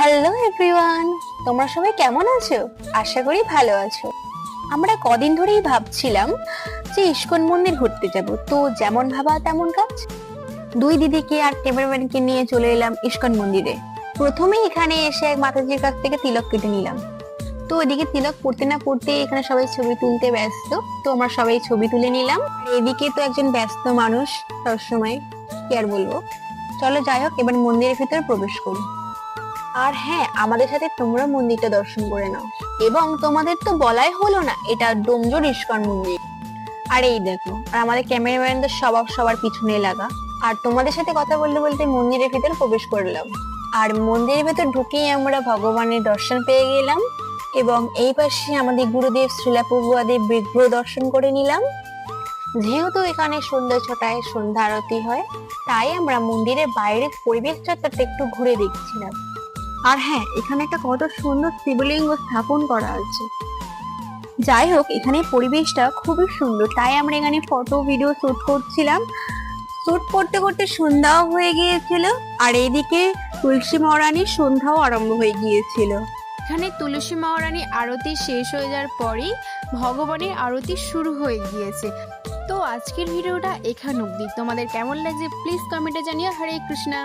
Hello everyone, তোমরা সবাই কেমন আছো? আশা করি ভালো আছো। আমরা কদিন ধরেই ভাবছিলাম যে ইস্কন মন্দির ঘুরতে যাব, তো যেমন ভাবা তেমন কাজ। দুই দিদিকে আর ক্যামেরাম্যানকে নিয়ে চলে এলাম ইস্কন মন্দিরে। প্রথমে এখানে এসে এক মাতাজির কাছ থেকে তিলক কেটে নিলাম। তো ওইদিকে তিলক পড়তে না পড়তে এখানে সবাই ছবি তুলতে ব্যস্ত, তো আমরা সবাই ছবি তুলে নিলাম। আর এদিকে তো একজন ব্যস্ত মানুষ সবসময়, কি আর বলবো। চলো যাই হোক, এবার মন্দিরের ভিতরে প্রবেশ করি। আর হ্যাঁ, আমাদের সাথে তোমরা মন্দিরটা দর্শন করে নাও। এবং তোমাদের তো বলাই হলো না, এটা ডোমজুড় ইস্কন মন্দির। আর এই দেখো, আর আমাদের ক্যামেরাম্যান তো সবার পিছনে লাগা। আর তোমাদের সাথে কথা বলতে বলতে মন্দিরের ভিতর প্রবেশ করলাম। আর মন্দিরের ভেতর ঢুকেই আমরা ভগবানের দর্শন পেয়ে গেলাম। এবং এই পাশে আমাদের গুরুদেব শ্রীলা প্রভুপাদের বিগ্রহ দর্শন করে নিলাম। যেহেতু এখানে সন্ধ্যা ছটায় সন্ধ্যা আরতি হয়, তাই আমরা মন্দিরের বাইরের পরিবেশ চত্বরটা একটু ঘুরে দেখছিলাম। আর হ্যাঁ, এখানে একটা কত সুন্দর শিবলিঙ্গ স্থাপন করা আছে। যাই হোক, এখানে পরিবেশটা খুবই সুন্দর, তাই আমরা এখানে ফটো ভিডিও শুট করছিলাম। শুট করতে করতে সন্ধ্যাও হয়ে গিয়েছিল। আর এইদিকে তুলসী মহারানীর সন্ধ্যাও আরম্ভ হয়ে গিয়েছিল। এখানে তুলসী মহারানী আরতি শেষ হয়ে যাওয়ার পরেই ভগবানের আরতি শুরু হয়ে গিয়েছে। তো আজকের ভিডিওটা এখান অবধি। তোমাদের কেমন লাগছে প্লিজ কমেন্টে জানিও। হরে কৃষ্ণা।